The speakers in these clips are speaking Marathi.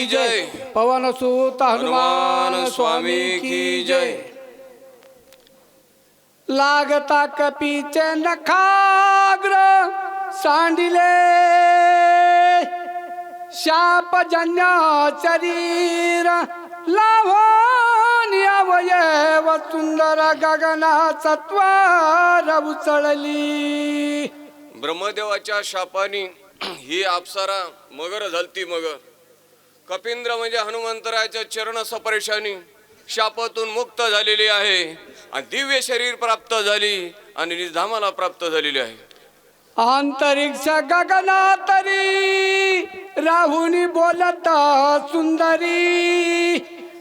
जय, पवन सुत हनुमान स्वामी की जय। लागता कपीचे नखाग्र सांडिले शापजन्य शरीर लावून अवयव सुंदर गगनाचा त्वार उचलली। ब्रह्मदेवाच्या शापानी ही अप्सरा मगर झालती मगर। कपिंद्र म्हणजे हनुमंतराच्या चरण स्पर्शाने शापातून मुक्त झालेली आहे आणि दिव्य शरीर प्राप्त झाली आणि निधामाला प्राप्त झालेली आहे। अंतरिक्ष गगनातरी राहुनी बोलत सुंदरी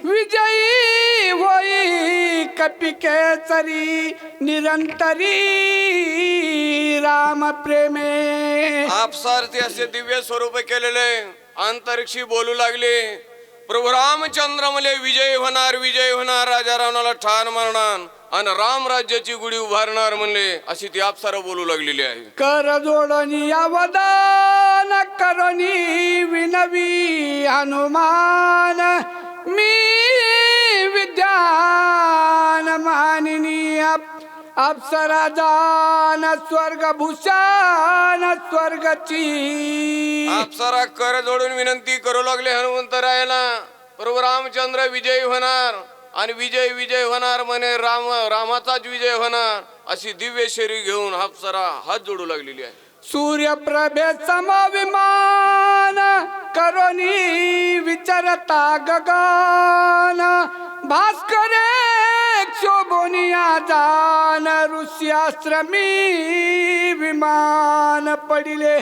विजयी होई कपिकेसरी निरंतरी राम प्रेमे। आपसारथे असे दिव्य स्वरूप केलेले अंतरिक्षी बोलू लागले, प्रभू रामचंद्र मले विजय होणार राजा रावणाला ठार मारणार आणि राम राज्याची गुढी उभारणार म्हणले, अशी ती अप्सरा बोलू लागलेली आहे। कर जोडणी अवदान करणी विनवी हनुमान मी विद्यान मानिनी अप्सरा जान स्वर्ग भूषण स्वर्गची। अप्सरा कर जोडून विनंती करू लागले हनुमंतरायाला, प्रभू रामचंद्र विजयी होणार आणि विजय होणार म्हणे रामाचाच विजय होणार, अशी दिव्य शरीर घेऊन अप्सरा हात जोडू लागलेली आहे। सूर्यप्रभे समविमान करोनी विचरता गगन भास्करे शोभोनिया जान ऋष्याश्रमी विमान पडिले।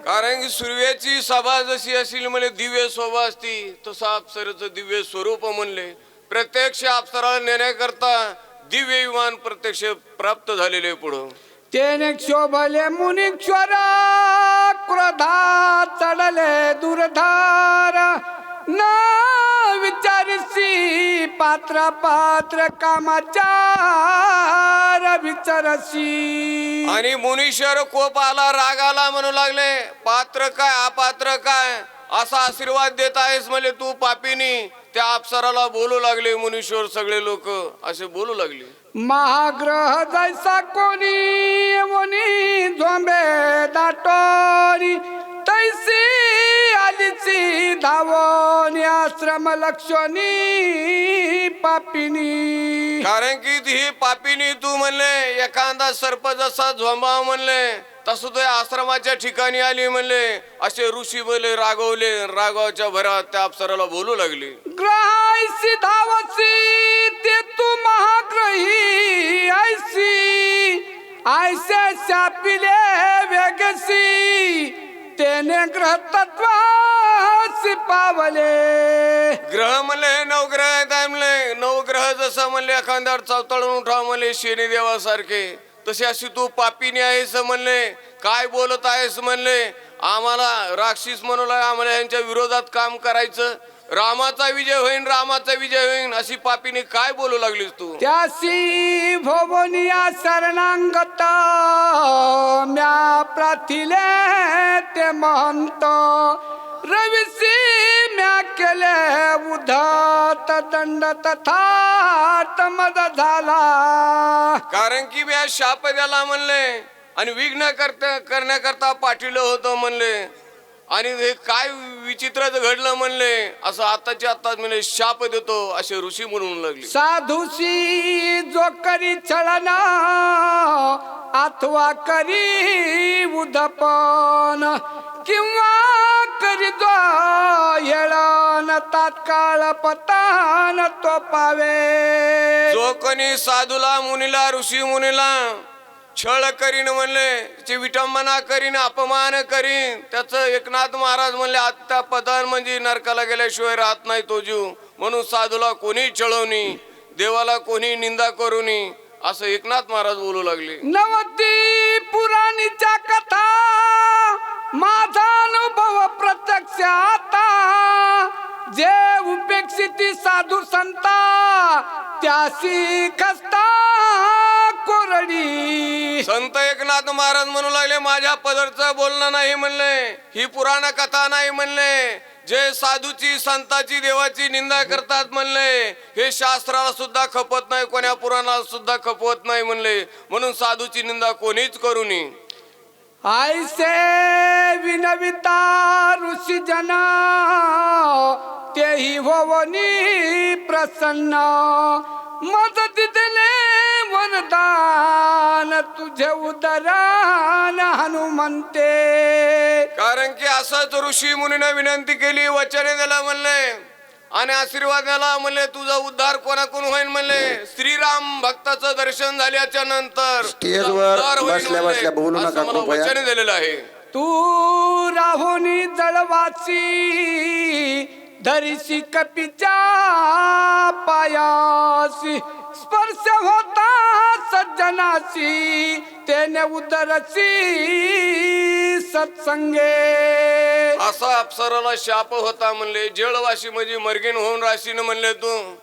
कारण की सूर्याची सभा जशी असेल म्हणजे दिव्य शोभा असती, तसं अप्सरेचं दिव्य स्वरूप म्हणले। प्रत्यक्ष अप्सराला नेण्याकरता दिव्य विमान प्रत्यक्ष प्राप्त झालेले पुढं। तेने शोभले मुनीश्वर क्रोधा चढले दुर्धार न विचारसी पात्र कामाचार विचारसी। आणि मुनीश्वर कोप आला, राग आला, म्हणू लागले, पात्र काय अपात्र काय असा आशीर्वाद देत आहेस म्हणजे तू पापीनी। त्या अप्सराला बोलू लागले मुनीश्वर, सगळे लोक असे बोलू लागले। महाग्रह जैसा कोणी मुनी झोंबे दाटोनी तैसी आलीची धावोनी आश्रम लक्षणी पापिनी। कारण की ही पापिनी तू म्हणले, एखादा सर्प जसा झोंबाव म्हणले तसं तो आश्रमाच्या ठिकाणी आली म्हणले, असे ऋषी बोले रागवले, रागाच्या भरात त्या अप्सराला बोलू लागले। ग्रहायसी धावसी ते तू महाग्रही ऐसे शापिले वेगसी तेने ग्रह तत्वासी पावले। ग्रह म्हणले नवग्रह आहेत म्हणले, नवग्रह जसं म्हणले एखाद्यावर चवताळून उठाव म्हणले शनी देवासारखे, तसे अशी तू पापीनी आहेस म्हणले, काय बोलत आहेस म्हणले, आम्हाला राक्षस म्हणू लागले, आम्हाला यांच्या विरोधात काम करायचं, रामाचा विजय होईन अशी पापीनी काय बोलू लागलीस तू। त्यासी भोवनिया शरणांगत म्या प्राथिले ते महंत रविसी म्या केले उद्धत दंड तथात मद झाला। कारण की म्या शाप द्याला म्हणले आणि विघ्न करण्याकरता पाठीलं होतं म्हणले, आणि हे काय विचित्रच घडलं म्हणले, असं आताच्या आताच म्हणले शाप देतो असे ऋषी म्हणून लागले। साधुशी जो करी छळना अथवा करी उदपन किंवा करी जो येळन तात्काळ पतान तो पावे। जो कोणी साधूला मुनीला ऋषी मुनीला छळ करीन म्हणले, त्याची विटंबना करीन, अपमान करीन, त्याचं एकनाथ महाराज म्हणले आत्ता पतन म्हणजे नरकाला गेल्याशिवाय राहत नाही तो जीव, म्हणून साधूला कोणी छळवणी, देवाला कोणी निंदा करूनी, असं एकनाथ महाराज बोलू लागले। नवती पुराणीच्या कथा माझा अनुभव प्रत्यक्ष आता जे उपेक्षिती साधू संता त्यासी खस्ता कोरडी। संत एकनाथ महाराज म्हणू लागले, माझ्या पदरचं बोलणं नाही म्हणले, ही पुराण कथा नाही म्हणले, जे साधूची संताची देवाची निंदा करतात म्हणले हे शास्त्राला सुद्धा खपत नाही, कोण्या पुराणाला सुद्धा खपवत नाही म्हणले. म्हणून साधूची निंदा कोणीच करू नये. ऐसे विनविता ऋषी जना तेही होवनी प्रसन्न मदत दिले वरदान तुझे उदरान हनुमंते. कारण की असंच ऋषी मुनीने विनंती केली, वचने दिला म्हणले आणि आशीर्वाद दिला म्हणले तुझा उद्धार कोणाकडून होईल म्हणले. श्रीराम भक्ताचं दर्शन झाल्याच्या नंतर स्टेजवर बसल्या बसल्या बोलू नका कृपया. वचने दिलेलं आहे. तू राहुनी जळवाची धरिसी कपीच्या पायासी स्पर्श होता सज्जनाची तेने उदरची सत्संगे. असा अप्सराला शाप होता म्हणले, जळवाशी म्हणजे मर्गीन होऊन राशीन म्हणले तू.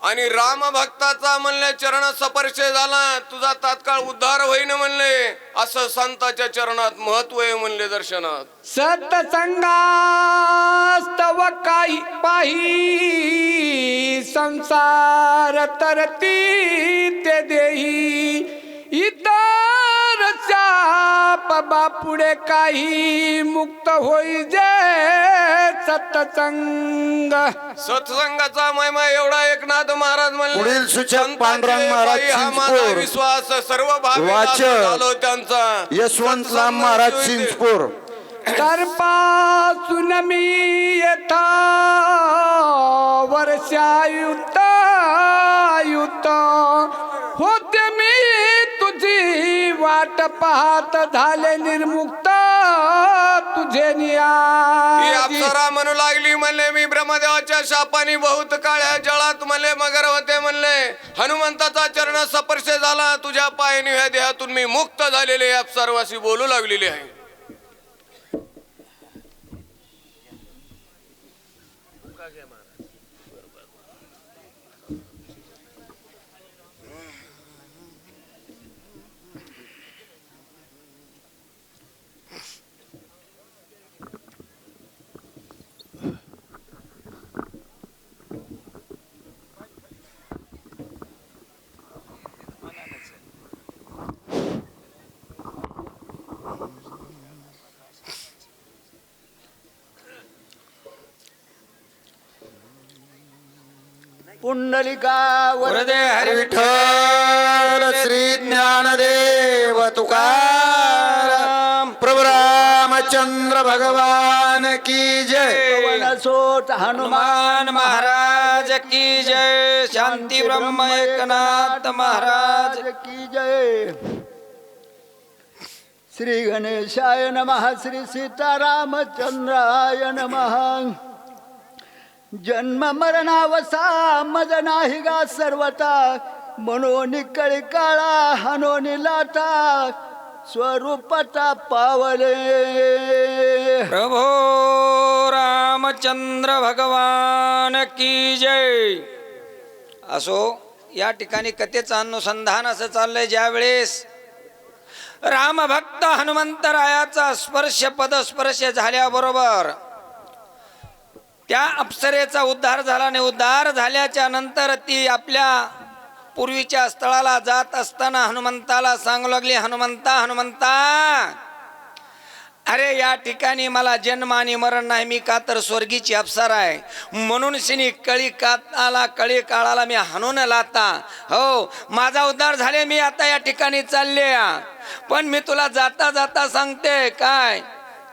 आणि राम भक्ताचा म्हणले चरण स्पर्श झाला तुझा तात्काळ उद्धार होईन म्हणले. असं संताच्या चरणात महत्व आहे म्हणले दर्शनात. सत्संगास्तव काही पाही संसार तरती ते देही इतर शाप बापुडे काही मुक्त होई जे सत्संग. सत्संगाचा महिमा एवढा एकनाथ महाराज म्हणले. पुढील सूचक संतांचे पांडुरंग महाराज पायी हा माझा चिंचपूर. विश्वास सर्व भावी वाचक झालो त्यांचा. यशवंत लांब महाराज चिंचपूर. तरपासून मी येथा वर्षायुत युत होते मी तुझी वाट पाहत झाले निर्मुक्त तुझे ती नियाजी. अप्सरा म्हणू लागली म्हणले मी ब्रह्मदेवाच्या शापाने बहुत काळ्या जळात म्हणले मगर होते म्हणले. हनुमंताचा चरण स्पर्श झाला तुझ्या पायाने ह्या देहातून मी मुक्त झालेले अप्सरवासी बोलू लागलेले आहे. पुंडलिका वरदे हरी विठ्ठल श्री ज्ञानदेव तुकाराम प्रभु रामचंद्र भगवान की जय. सोट हनुमान महाराज की जय. शांती ब्रह्म एकनाथ महाराज की जय. श्री गणेशाय नमः. श्री सीतारामचंद्राय नमः. जन्म मरणावसा मज नाही गा सर्वता मनोनी कळी काळा हनोनी लाटा स्वरूपता पावले. प्रभो रामचंद्र भगवान की जय. असो या ठिकाणी कथेचं अनुसंधान असं चाललंय. ज्यावेळेस रामभक्त हनुमंतरायाचा स्पर्श पदस्पर्श झाल्याबरोबर त्या अप्सरेचा उद्धार झाला आणि उद्धार झाल्याच्या नंतर ती आपल्या पूर्वीच्या स्थळाला जात असताना हनुमंताला सांगू लागली, हनुमंता हनुमंता अरे या ठिकाणी मला जन्म आणि मरण नाही, मी का तर स्वर्गीची अप्सरा आहे. म्हणून शिनी कळी काळाला मी हाणून लाता. हो माझा उद्धार झाले, मी आता या ठिकाणी चालले. पण मी तुला जाता जाता सांगते काय,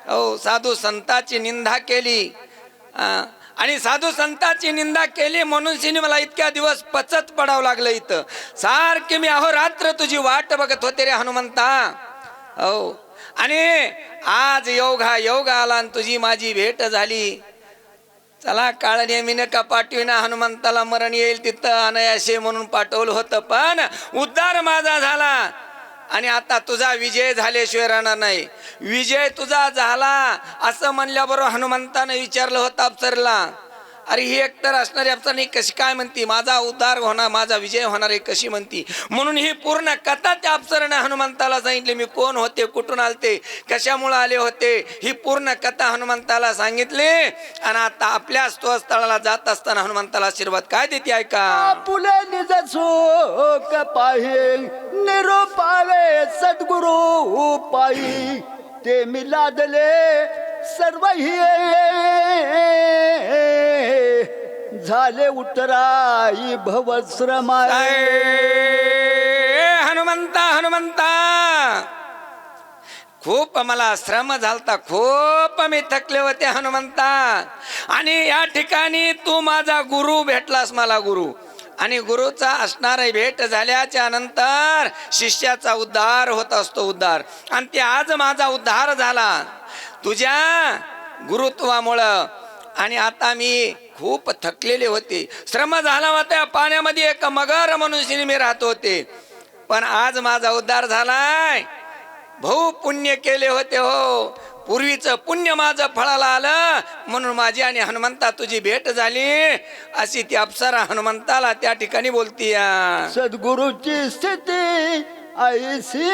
हो साधू संताची निंदा केली आणि साधू संताची निंदा केली म्हणून शिनी मला इतक्या दिवस पचत पडावं लागलं. इथं सारखी मी अहोरात्र तुझी वाट बघत होते रे हनुमंता. हो आणि आज योग आला आणि तुझी माझी भेट झाली. चला काळ नेमीनं का पाठविना हनुमंताला मरण येईल तिथं अनायासे म्हणून पाठवलं होतं, पण उद्धार माझा झाला आणि आता तुझा विजय झाल्याशिवाय राहणार नाही. विजय तुझा झाला असं म्हणल्याबरोबर हनुमंतानं विचारलं होतं अप्सरला, अरे ही एकतर असणारी अप्सरा कशी काय म्हणती, माझा उद्धार होणार, माझा विजय होणार आहे कशी म्हणती. म्हणून ही पूर्ण कथा त्या अप्सरेने हनुमंताला सांगितली. मी कोण होते, कुठून आलते, कशामुळे आले होते, ही पूर्ण कथा हनुमंताला सांगितली. आणि आता आपल्या स्थळाला जात असताना हनुमंताला आशीर्वाद काय देते ऐका. पुले निज शोक पाहे निरोपावे सद्गुरु पायी ते मी लादले सर्व झाले उतराई भवश्रमा. हनुमंता हनुमंता खूप मला श्रम झालता, खूप मी थकले होते हनुमंता. आणि या ठिकाणी तू माझा गुरु भेटलास मला गुरु. आणि गुरुचा असणार भेट झाल्याच्या नंतर शिष्याचा उद्धार होत असतो उद्धार. आणि ते आज माझा उद्धार झाला तुझ्या गुरुत्वामुळं. आणि आता मी खूप थकलेले होते, श्रम झाला होता. पाण्यामध्ये एक मगर म्हणून मी राहत होते, पण आज माझा उद्धार झालाय. भाऊ पुण्य केले होते हो, पूर्वीचं पुण्य माझं फळाला आलं म्हणून माझी आणि हनुमंता तुझी भेट झाली. अशी ती अप्सरा हनुमंताला त्या ठिकाणी बोलती. सद्गुरूची स्थिती ऐसी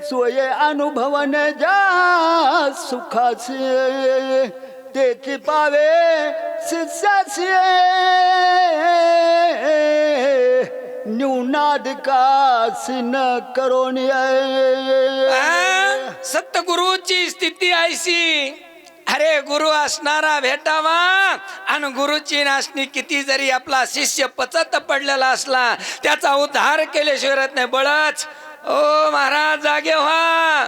सोय अनुभवन जा सुखाचे तेची पावे शिष्याची न्यूनाधिकासी न करोनी. सतगुरूची स्थिती ऐशी. अरे गुरु असणारा भेटावा. आणि गुरुची नाशनी किती जरी आपला शिष्य पचत पडलेला असला त्याचा उद्धार केल्याशिवाय राहत नाही. बळच ओ महाराज जागे व्हा.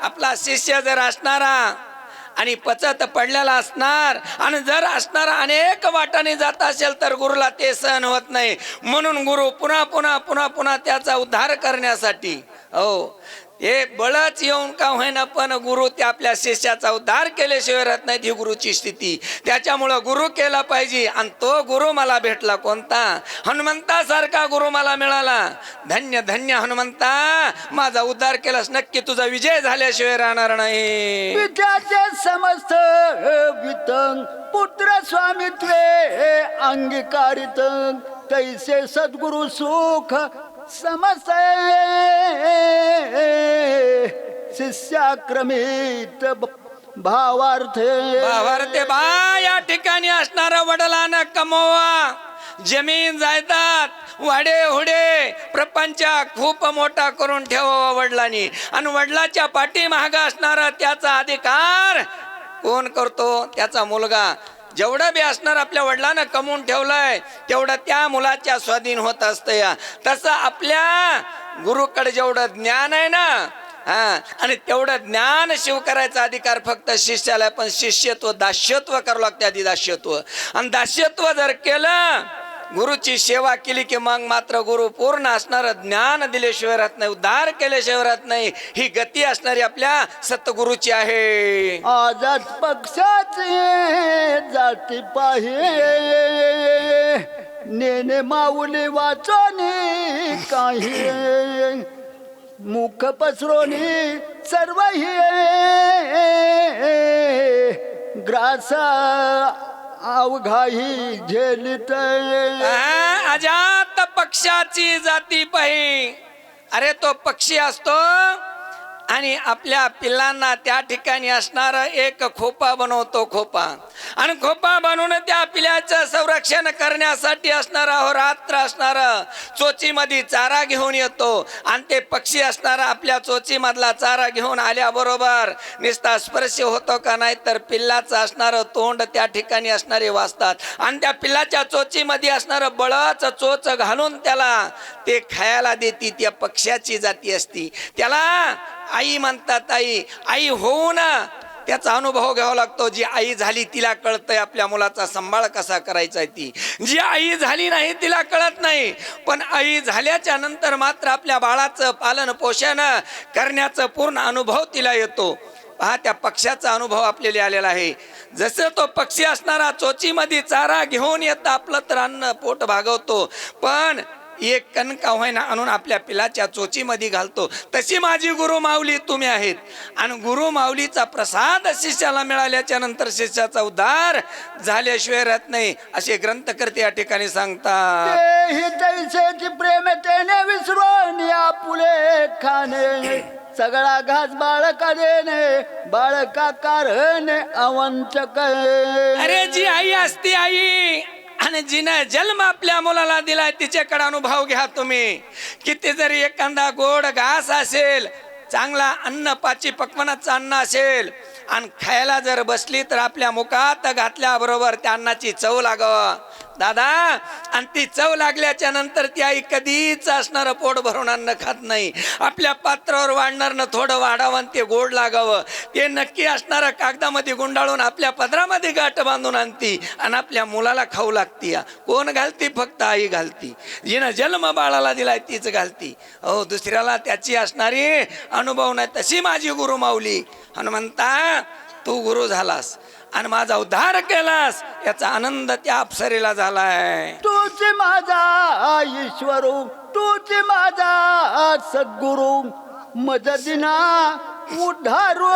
आपला शिष्य जर असणारा आणि पचत पडलेला असणार आणि जर असणारा अनेक वाटाने जात असेल तर गुरुला ते सहन होत नाही. म्हणून गुरु पुन्हा पुन्हा पुन्हा पुन्हा त्याचा उद्धार करण्यासाठी हो हे बळच येऊन का होईना पण गुरु ते आपल्या शिष्याचा उद्धार केल्याशिवाय राहत नाही. ही गुरुची स्थिती. त्याच्यामुळं गुरु केला पाहिजे. आणि तो गुरु मला भेटला कोणता, हनुमंतासारखा गुरु मला मिळाला. धन्य धन्य हनुमंता, माझा उद्धार केलास. नक्की तुझा विजय झाल्याशिवाय राहणार नाही. विद्याचे समस्त वितंग पुत्र स्वामित्वे अंगीकारित तैसे सद्गुरु सुख समस्त शिष्याक्रमित भावार्थे बा या ठिकाणी असणारा वडिलांना कमवा, जमीन जायदाद वाडे हुडे प्रपंच खूप मोठा करून ठेवावा वडिलांनी. आणि वडिलाच्या पाठीमागे असणारा त्याचा अधिकार कोण करतो, त्याचा मुलगा. जेवढं बी असणार आपल्या वडिलांना कमवून ठेवलंय तेवढं त्या मुलाच्या स्वाधीन होत असतं. या तसं आपल्या गुरुकडे जेवढं ज्ञान आहे ना आणि तेवढं ज्ञान शिव करायचा अधिकार फक्त शिष्याला. पण शिष्यत्व दास्यत्व करावं लागते आधी दास्यत्व. आणि दास्यत्व जर केलं गुरुची सेवा केली की मग मात्र गुरु पूर्ण असणार ज्ञान दिल्याशिवाय राहत नाही, उद्धार केल्याशिवाय राहत नाही. ही गती असणारी आपल्या सतगुरूची आहे. आजात पक्षाचे जाती पाहे नेने माऊली वाचोनी काही मुख पसरोनी सर्व ग्रासा अवघाही झेलित. अजात पक्षाची जाती पाही. अरे तो पक्षी असतो आणि आपल्या पिल्लांना त्या ठिकाणी असणार एक खोपा बनवतो. खोपा आणि खोपा बनवून त्या पिल्लाचं संरक्षण करण्यासाठी असणार अहोरात्र असणार चोचीमध्ये चारा घेऊन येतो. आणि ते पक्षी असणार आपल्या चोचीमधला चारा घेऊन आल्याबरोबर निस्ता स्पर्श होतो का नाही तर पिल्लाचं असणार तोंड त्या ठिकाणी असणारे वाचतात. आणि त्या पिल्लाच्या चोचीमध्ये असणार बळच चोच घालून त्याला ते खायला देती. त्या पक्ष्याची जाती असती. त्याला आई म्हणतात. आई होऊन त्याचा अनुभव घ्यावा लागतो. जी आई झाली तिला कळतंय आपल्या मुलाचा सांभाळ कसा करायचा. ती जी आई झाली नाही तिला कळत नाही. पण आई झाल्याच्या नंतर मात्र आपल्या बाळाचं पालन पोषण करण्याचा पूर्ण अनुभव तिला येतो. पहा त्या पक्ष्याचा अनुभव आपल्याला आलेला आहे. जसं तो पक्षी असणारा चोचीमध्ये चारा घेऊन येतं आपलं तर अन्न पोट भागवतो. पण एक कण का होईना आणून आपल्या पिलाच्या चोचीमध्ये घालतो. तशी माझी गुरु माऊली तुम्ही आहेत. आणि गुरु माऊलीचा प्रसाद शिष्याला मिळाल्याच्या नंतर शिष्याचा उद्धार झाल्याशिवाय राहत नाही, असे ग्रंथकर्ते या ठिकाणी सांगतात. तेही तैसेची प्रेम तेने विसरून आपुले खाणे, सगळा घास बाळका देणे, बाळका कारणे अवंचक. अरे जी आई असती आई आणि जिने जन्म आपल्या मुलाला दिलाय तिच्याकडे अनुभव घ्या तुम्ही. किती जरी एखादा गोड घास असेल, चांगला अन्न पाची पक्वानाचं अन्न असेल आणि खायला जर बसली तर आपल्या मुखात घातल्याबरोबर त्या अन्नाची चव लागावं दादा. आणि ती चव लागल्याच्या नंतर ती आई कधीच असणार पोट भरून अन्न खात नाही. आपल्या पात्रावर वाढणार न थोडं वाढावं आणि ते गोड लागावं. ते नक्की असणारं कागदामध्ये गुंडाळून आपल्या पदरामध्ये गाठ बांधून आणती आणि आपल्या मुलाला खाऊ लागती. कोण घालती? फक्त आई घालती. जिनं जन्म बाळाला दिलाय तीच घालती. हो, दुसऱ्याला त्याची असणारी अनुभव नाही. तशी माझी गुरु माऊली हनुमंता, तू गुरु झालास आणि माझा उद्धार केलास, याचा आनंद त्या अप्सरेला झालाय. तूच माझा ईश्वरू, तूच माझा सद्गुरु, मददिना उद्धारू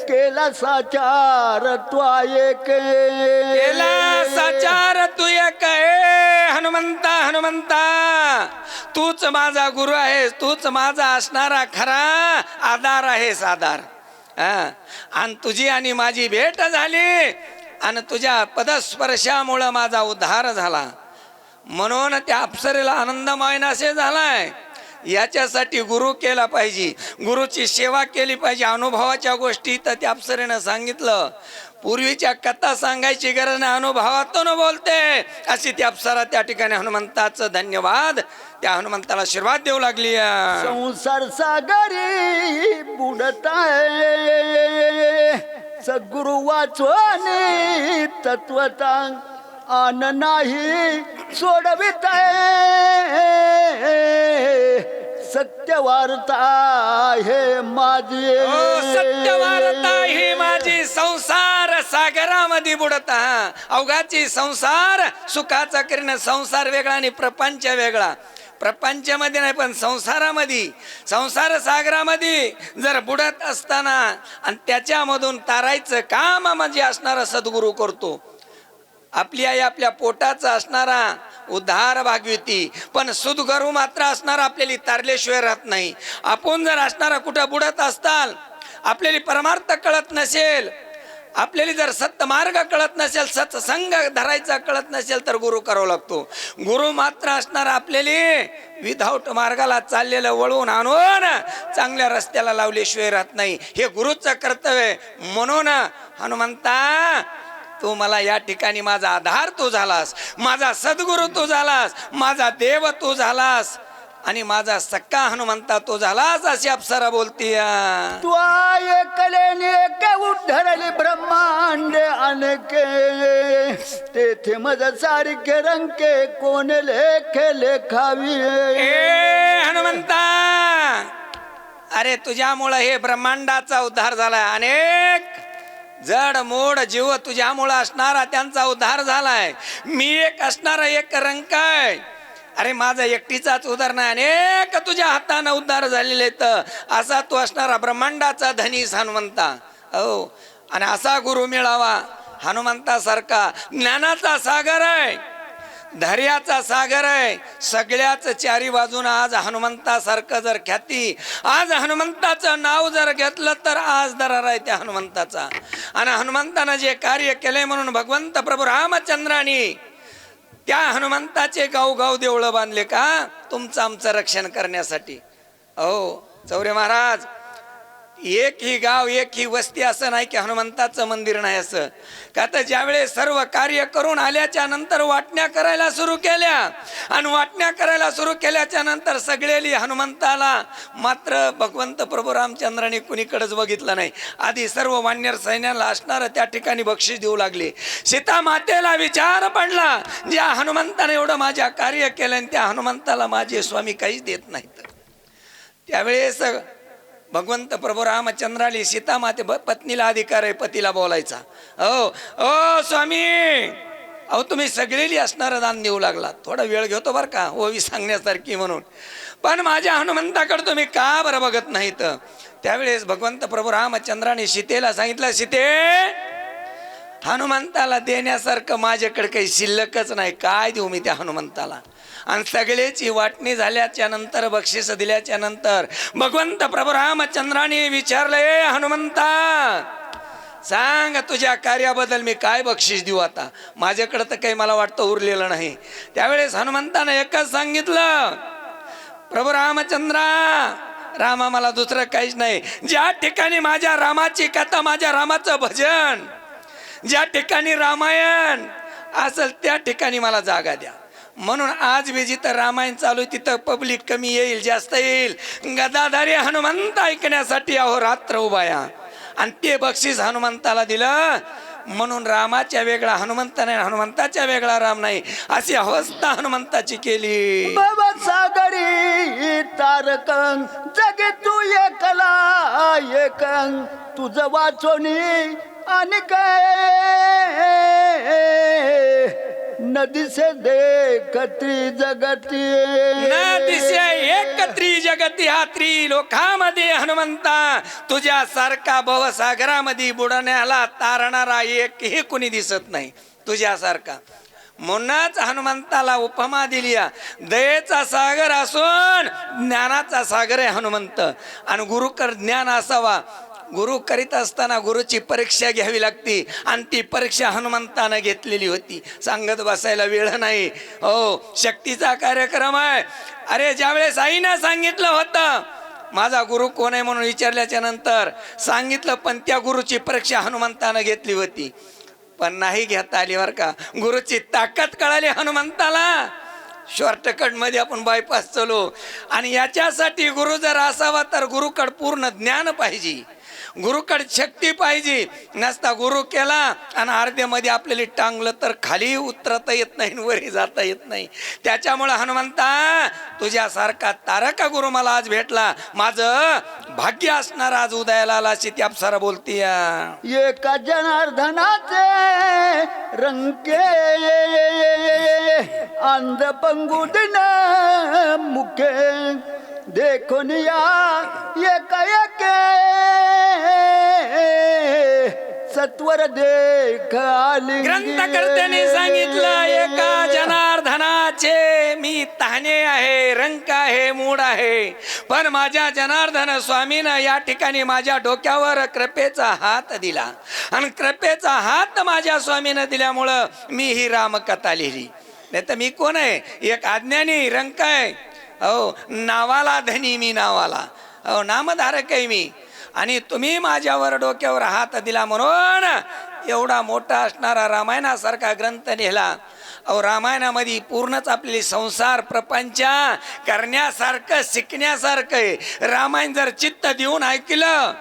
केला साचार तू एक, केला साचार तू एक. हनुमंता हनुमंता, तूच माझा गुरु आहेस, तूच माझा असणारा खरा आधार आहेस, आधार. आणि तुझी आणि माझी भेट झाली आणि तुझ्या पदस्पर्शामुळं माझा उद्धार झाला. म्हणून त्या अप्सरेला आनंदमय असे झालाय. याच्यासाठी गुरु केला पाहिजे, गुरुची सेवा केली पाहिजे. अनुभवाच्या गोष्टी तर त्या अप्सरेनं सांगितलं. पूर्वीच्या कथा सांगायची गरज नाही, अनुभवातून बोलते अशी ती अप्सरा त्या ठिकाणी हनुमंताचं धन्यवाद. त्या हनुमंताला आशीर्वाद देऊ लागली. संसार सागरी बुडताय, सद्गुरु वाचवणे तत्वता आन नाही सोडविताय, सत्यवार्ता हे माझी, सत्यवार्ता ही माझी. संसार सागरामध्ये बुडत, अवघाची संसार सुखाचा करीन. संसार वेगळा आणि प्रपंच वेगळा. प्रपंचामध्ये नाही पण संसारामध्ये, संसार सागरामध्ये जर बुडत असताना आणि त्याच्यामधून तारायचं काम म्हणजे असणारा सद्गुरू करतो. आपली आई आपल्या पोटाचा असणारा उद्धार भागवती, पण सद्गुरू मात्र असणारा आपल्याला तारल्याशिवाय राहत नाही. आपण जर असणारा कुठं बुडत असताल, आपल्याला परमार्थ कळत नसेल, आपल्याला जर सत्मार्ग कळत नसेल, सत्संग धरायचा कळत नसेल तर गुरु करावा लागतो. गुरु मात्र असणारा आपल्याला विदाऊट मार्गाला चाललेलं वळवून आणून चांगल्या रस्त्याला लावल्याशिवाय राहत नाही. हे गुरुचं कर्तव्य. म्हणून हनुमंता, तू मला या ठिकाणी माझा आधार तू झालास, माझा सद्गुरू तू झालास, माझा देव तू झालास आणि माझा सक्का हनुमंता तो झालास, अशी अप्सरा बोलती. तू एकलेने एक उद्धरली ब्रह्मांड अनेके, तेथे मज सारखे रंके कोण लेखे लेखावी. ए हनुमंता, अरे तुझ्यामुळं हे ब्रह्मांडाचा उद्धार झालाय. अनेक जड मोड जीव तुझ्यामुळं असणारा त्यांचा उद्धार झालाय. मी एक असणारा एक रंक आहे. अरे माझा एकटीचाच उद्धार नाही, अनेक तुझ्या हाताने उद्धार झालेले आहेत. असा तू असणारा ब्रह्मांडाचा धनीस हनुमंता. हो, आणि असा गुरु मिळावा हनुमंतासारखा. ज्ञानाचा सागर आहे, धैर्याचा सागर आहे. सगळ्याच चारी बाजून आज हनुमंतासारखं जर ख्याती, आज हनुमंताचं नाव जर घेतलं तर आज दरार आहे त्या हनुमंताचा. आणि हनुमंतानं जे कार्य केलंय म्हणून भगवंत प्रभू रामचंद्राने त्या हनुमंताचे गाव देवळं बांधले का? तुमचं आमचं रक्षण करण्यासाठी. हो चौरे महाराज, एक ही गाव एक ही वस्ती असं नाही की हनुमंताचं मंदिर नाही असं. का तर ज्यावेळेस सर्व कार्य करून आल्याच्या नंतर वाटण्या करायला सुरू केल्या आणि वाटण्या करायला सुरू केल्याच्या नंतर सगळेली हनुमंताला मात्र भगवंत प्रभू रामचंद्राने कुणीकडेच बघितलं नाही. आधी सर्व वानर सैन्याला असणारं त्या ठिकाणी बक्षीस देऊ लागले. सीता मातेला विचार पडला, ज्या हनुमंताने एवढं माझ्या कार्य केलं आणि त्या हनुमंताला माझे स्वामी काहीच देत नाहीत. त्यावेळेस भगवंत प्रभू रामचंद्राली सीता माते पत्नीला अधिकार आहे पतीला बोलायचा. ओ स्वामी, अहो तुम्ही सगळेली असणारं दान देऊ लागला. थोडा वेळ घेतो बरं का ओवी सांगण्यासारखी म्हणून, पण माझ्या हनुमंताकडे तुम्ही का बरं बघत नाहीत? त्यावेळेस भगवंत प्रभू रामचंद्राने सीतेला सांगितलं, सीते हनुमंताला देण्यासारखं माझ्याकडे काही शिल्लकच नाही, काय देऊ मी त्या हनुमंताला? आणि सगळेची वाटणी झाल्याच्या नंतर, बक्षीस दिल्याच्या नंतर भगवंत प्रभू रामचंद्राने विचारले, हनुमंता सांग तुझ्या कार्याबद्दल मी काय बक्षीस देऊ? आता माझ्याकडे तर काही मला वाटतं उरलेलं नाही. त्यावेळेस हनुमंतानं एकच सांगितलं, प्रभू रामचंद्रा, रामा मला दुसरं काहीच नाही. ज्या ठिकाणी माझ्या रामाची कथा, माझ्या रामाचं भजन, ज्या ठिकाणी रामायण असेल त्या ठिकाणी मला जागा द्या. म्हणून आज मी जिथं रामायण चालू आहे तिथं पब्लिक कमी येईल जास्त येईल, गदाधारी हनुमंत ऐकण्यासाठी अहोरात्र उभाया. आणि ते बक्षीस हनुमंताला दिलं. म्हणून रामाच्या वेगळा हनुमंत नाही, हनुमंताच्या वेगळा राम नाही, अशी अवस्था हनुमंताची केली. बाबा सागरी तारकं जगे तू एकला एकं, तुझं वाचोनी आणि काय नदीसे देखती जगती, नदीसे एकत्री जगती हा त्रिलोकामध्ये हनुमंता तुझ्या सारखा भवसागरामध्ये बुडण्याला तारणारा एकही कुणी दिसत नाही तुझ्यासारखा. म्हणूनच हनुमंताला उपमा दिली, दयेचा सागर असून ज्ञानाचा सागर आहे हनुमंत. आणि गुरुकर ज्ञान असावा. गुरु करीत असताना गुरुची परीक्षा घ्यावी लागते, आणि ती परीक्षा हनुमंतानं घेतलेली होती. सांगत बसायला वेळ नाही. हो, शक्तीचा कार्यक्रम आहे. अरे ज्यावेळेस आईनं सांगितलं होतं माझा गुरु कोण आहे म्हणून विचारल्याच्या नंतर सांगितलं, पण त्या गुरुची परीक्षा हनुमंतानं घेतली होती, पण नाही घेता आली बरं का. गुरुची ताकद कळाली हनुमंताला. शॉर्टकट मध्ये आपण बायपास चलो. आणि याच्यासाठी गुरु जर असावा तर गुरुकड पूर्ण ज्ञान पाहिजे, गुरुकड शक्ती पाहिजे. नसता गुरु केला आणि अर्ध्यामध्ये आपल्याला टांगलं तर खाली उतरता येत नाही, वरी जाता येत नाही. त्याच्यामुळे हनुमंता तुझ्यासारखा तारका गुरु मला आज भेटला, माझं भाग्य असणार आज उदयाला आला. अशी ती अप्सरा बोलती. एका जनार्दनाचे रंके अंध पंगुदिन मुखे देखून या एका एके सत्वर देख आली. ग्रंथकर्त्याने सांगितलं, एका जनार्दनाचे मी तहाने आहे, रंक आहे, मूड आहे, पण माझ्या जनार्दन स्वामीनं या ठिकाणी माझ्या डोक्यावर कृपेचा हात दिला. आणि कृपेचा हात माझ्या स्वामीनं दिल्यामुळं मी ही रामकथा लिहिली. नाही तर मी कोण आहे? एक अज्ञानी रंक आहे. हो, नावाला धनी मी, नावाला हो नामधारक आहे मी. आणि तुम्ही माझ्यावर डोक्यावर हात दिला म्हणून एवढा मोठा असणारा रामायणासारखा ग्रंथ लिहिला. अहो रामायणामध्ये पूर्णच आपली संसार प्रपंच करण्यासारखं शिकण्यासारखं आहे. रामायण जर चित्त देऊन ऐकलं,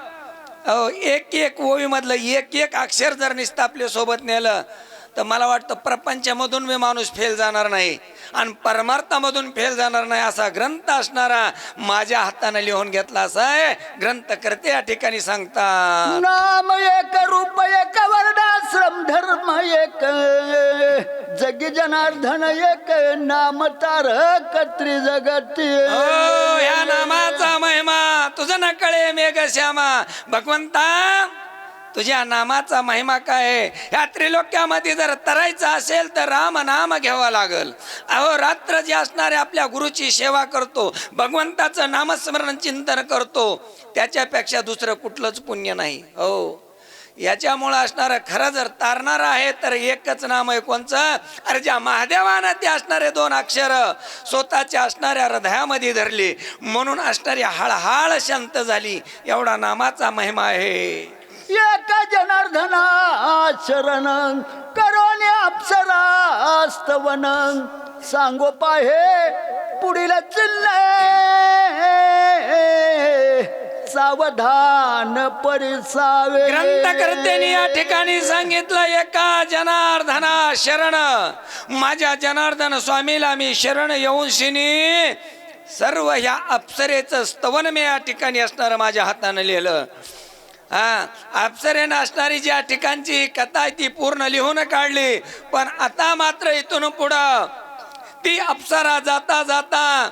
अहो एक एक ओवीमधलं एक एक अक्षर जर नुसतं आपल्या सोबत नेलं तर मला वाटतं प्रपंचामधून मी माणूस फेल जाणार नाही आणि परमार्थामधून फेल जाणार नाही. असा ग्रंथ असणारा माझ्या हाताने लिहून घेतला असा आहे ग्रंथ करते या ठिकाणी सांगता. नाम एक, रूप एक, वर्णाश्रम धर्म एक, जगी जनार्दन एक, नाम तारक त्रिजगती. हो, या नामाचा महिमा तुझं न कळे मेघ श्यामा. भगवंता तुझ्या नामाचा महिमा काय आहे? ह्या त्रिलोक्यामध्ये जर तरायचं असेल तर राम नाम घ्यावा लागल. अहो रात्र जे असणारे आपल्या गुरुची सेवा करतो, भगवंताचं नामस्मरण चिंतन करतो, त्याच्यापेक्षा दुसरं कुठलंच पुण्य नाही. हो, याच्यामुळं असणारं खरं जर तारणार आहे तर एकच नाम आहे. कोणचं? अरे ज्या महादेवानं ते असणारे दोन अक्षर स्वतःच्या असणाऱ्या हृदयामध्ये धरले म्हणून असणारी हळहळ शांत झाली. एवढा नामाचा महिमा आहे. एका जनार्दना शरण करोने अप्सरा स्तवन, सांगो पाहे पुढील चिल्ले सावधान परिसावे. ग्रंथकर्त्याने या ठिकाणी सांगितलं, एका जनार्दना शरण, माझ्या जनार्दन स्वामीला मी शरण येऊन शिनी सर्व ह्या अप्सरेचं स्तवन मी या ठिकाणी असणारं माझ्या हाताने लिहिलं. अप्सरेनं असणारी ज्या ठिकाणची कथा आहे ती पूर्ण लिहून काढली, पण आता मात्र इथून पुढं ती अप्सरा जाता जाता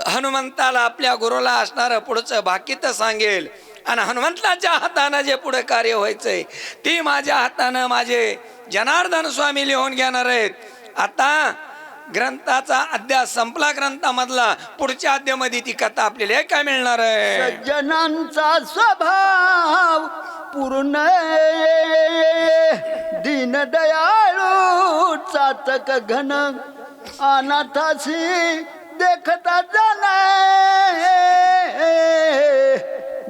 हनुमंताला आपल्या गुरुला असणारं पुढचं बाकीत सांगेल. आणि हनुमंताच्या हातानं जे पुढे कार्य व्हायचंय ती माझ्या हातानं माझे जनार्दन स्वामी लिहून घेणार आहेत. आता ग्रंथाचा अध्याय संपला, ग्रंथामधला पुढच्या अध्यायामध्ये ती कथा आपल्याला काय मिळणार आहे. सज्जनांचा स्वभाव पूर्ण दीनदयाळू चातक घन अनाथासी देखता जाणे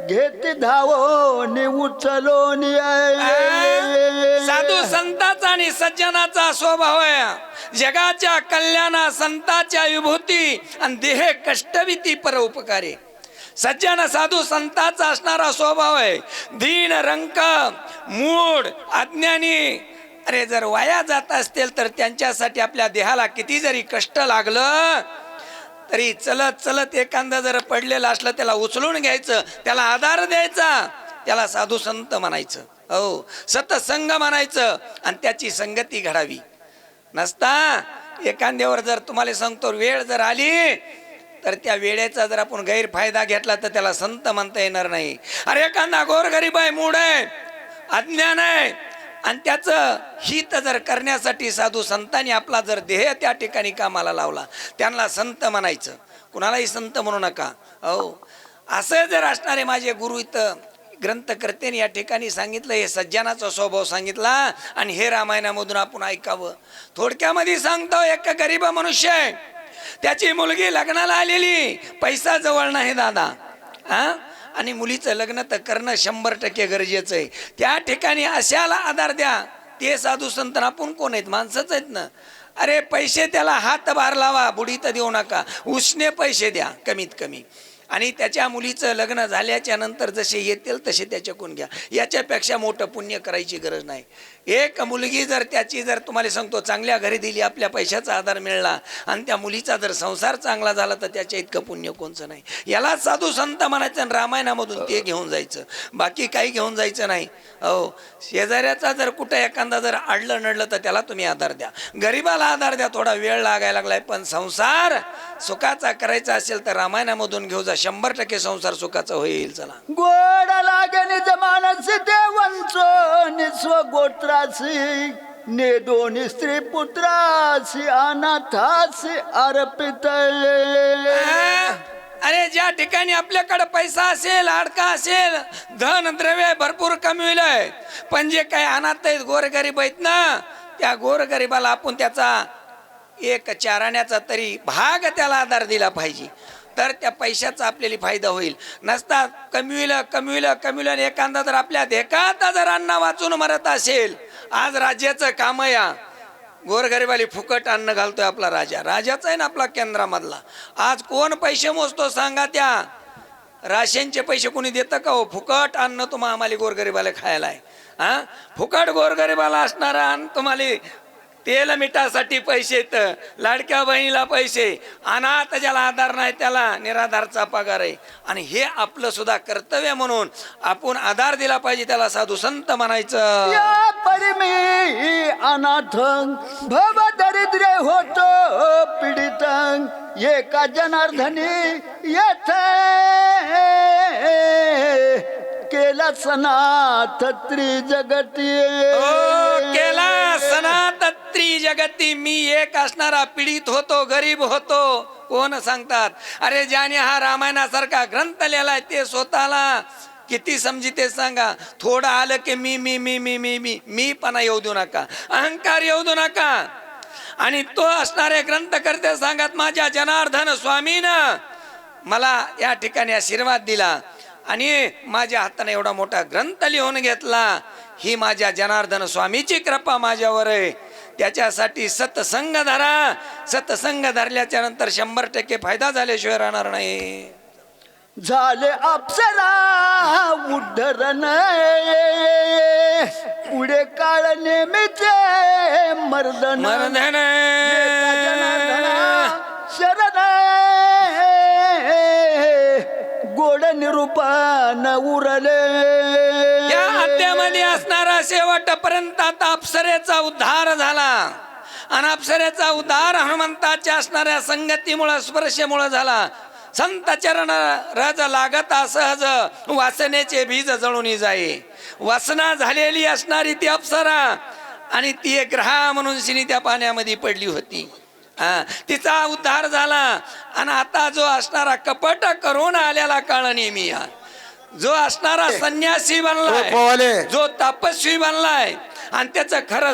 घेते धावोनी उचलोनी साधू संतांचा आणि सज्जनाचा स्वभाव आहे जगाच्या कल्याणा संतांच्या विभूती आणि देह कष्टविती परोपकारी. सज्जन साधू संतांचा असणारा स्वभाव आहे दीन रंक मूढ अज्ञानी. अरे जर वाया जात असतील तर त्यांच्यासाठी आपल्या देहाला किती जरी कष्ट लागलं तरी चलत चलत एखादा जर पडलेला असलं त्याला उचलून घ्यायचं, त्याला आधार द्यायचा, त्याला साधू संत म्हणायचं. हो, सतसंग म्हणायचं आणि त्याची संगती घडावी. नसता एखाद्यावर जर तुम्हाला सांगतो वेळ जर आली तर त्या वेळेचा जर आपण गैरफायदा घेतला तर त्याला संत म्हणता येणार नाही. अरे एखादा गोरगरीब आहे, मूढ आहे, अज्ञान आहे आणि त्याचं हित जर करण्यासाठी साधू संतांनी आपला जर देह त्या ठिकाणी कामाला लावला त्यांना संत म्हणायचं. कुणालाही संत म्हणू नका. हो, असं जर असणारे माझे गुरु इथं ग्रंथकर्त्याने या ठिकाणी सांगितलं, हे सज्जनाचा स्वभाव सांगितला आणि हे रामायणामधून आपण ऐकावं. थोडक्यामध्ये सांगतो, एक गरीब मनुष्य आहे, त्याची मुलगी लग्नाला आलेली, पैसा जवळ नाही दादा, आणि मुलीचं लग्न तर करणं 100% गरजेचं आहे. त्या ठिकाणी अशाला आधार द्या. ते साधू संत आपण कोण आहेत, माणसंच आहेत ना. अरे पैसे त्याला हातभार लावा, बुडी तर देऊ नका, उसने पैसे द्या कमीत कमी. आणि त्याच्या मुलीचं लग्न झाल्याच्या नंतर जसे येतील तसे त्याच्याकडून घ्या. याच्यापेक्षा मोठं पुण्य करायची गरज नाही. एक मुलगी जर त्याची जर तुम्हाला सांगतो चांगल्या घरी दिली, आपल्या पैशाचा आधार मिळाला आणि त्या मुलीचा जर संसार चांगला झाला तर त्याच्या इतकं पुण्य कोणचं नाही. याला साधू संत म्हणायचं आणि रामायणामधून ते घेऊन जायचं, बाकी काही घेऊन जायचं नाही. हो, शेजाऱ्याचा जर कुठं एखादा जर अडलं नडलं तर त्याला तुम्ही आधार द्या, गरीबाला आधार द्या. थोडा वेळ लागायला लागलाय पण संसार सुखाचा करायचा असेल तर रामायणामधून घेऊ जा, 100% संसार सुखाचा होईल. चला. गोड लागेल जमानस देवांचो निस्व गोत्रासी ने दोन्ही स्त्री पुत्रासी अनाथासी अर्पित. अरे ज्या ठिकाणी आपल्याकडे पैसा असेल, अडका असेल, धन द्रव्य भरपूर कमविलंय, पण जे काही अनाथ आहेत, गोरगरीब आहेत ना, त्या गोरगरिबाला आपण त्याचा एक चाराण्याचा तरी भाग त्याला आधार दिला पाहिजे, तर त्या पैशाचा आपल्याला फायदा होईल. नसता कमविलं आणि एखादा जर आपल्या देखात जर अन्न वाचून मरत असेल, आज राज्याचं काम या गोरगरिबाली फुकट अन्न घालतोय आपला राजाचा आहे ना आपला केंद्रामधला. आज कोण पैसे मोजतो सांगा? त्या राशनचे पैसे कोणी देतं का? हो, फुकट अन्न तुम्हाला आम्हाला गोरगरिबाला खायला आहे. फुकट गोरगरिबाला असणारा अन्न तुम्हाला तेल मिठासाठी पैसे येतं, लाडक्या बहिणीला पैसे, अनाथ ज्याला आधार नाही त्याला निराधारचा पगार आहे. आणि हे आपलं सुद्धा कर्तव्य म्हणून आपण आधार दिला पाहिजे, त्याला साधू संत म्हणायचं. या परिमी अनाथ भव दरिद्र होतो पीडित एका जनार्दनी येथे केला सनाथ त्रिजगती. केला सनाथ त्रिजगती. मी एक असणारा पीडित होतो, गरीब होतो, कोण सांगतात? अरे ज्याने हा रामायणासारखा ग्रंथ लिहिलाय ते स्वतःला किती समजिते सांगा. थोडं आलं की मी मी मी मी मी मी मी पणा येऊ देऊ नका, अहंकार येऊ देऊ नका. आणि तो असणारे ग्रंथ करते सांगत माझ्या जनार्दन स्वामीनं मला या ठिकाणी आशीर्वाद दिला आणि माझ्या हाताने एवढा मोठा ग्रंथ लिहून घेतला. ही माझ्या जनार्दन स्वामीची कृपा माझ्यावर आहे. त्याच्यासाठी सत्संग धरा. सत्संग धरल्याच्या नंतर 100% फायदा झाल्याशिवाय राहणार नाही. झाले अप्सरा उद्धरण पुढे काळ नेहमीचे मर्दन शरण गोड निरूपण उरले. मध्यामध्ये असणारा शेवटपर्यंत आता अप्सरेचा उद्धार झाला आणि अप्सरेचा उद्धार हनुमंताच्या असणाऱ्या संगतीमुळं स्पर्शमुळं झाला. संत चरण रज लागत सहज वासनेचे बीज जळून जाई. वासना झालेली असणारी ती अप्सरा आणि ती एक ग्रहा म्हणून शिनी त्या पाण्यामध्ये पडली होती. तिचा उद्धार झाला. आणि आता जो असणारा कपट करून आलेला काळ नेमी, जो असणारा संन्यासी बनलाय, पोवाले. जो तपस्वी बनलाय आणि त्याचं खरं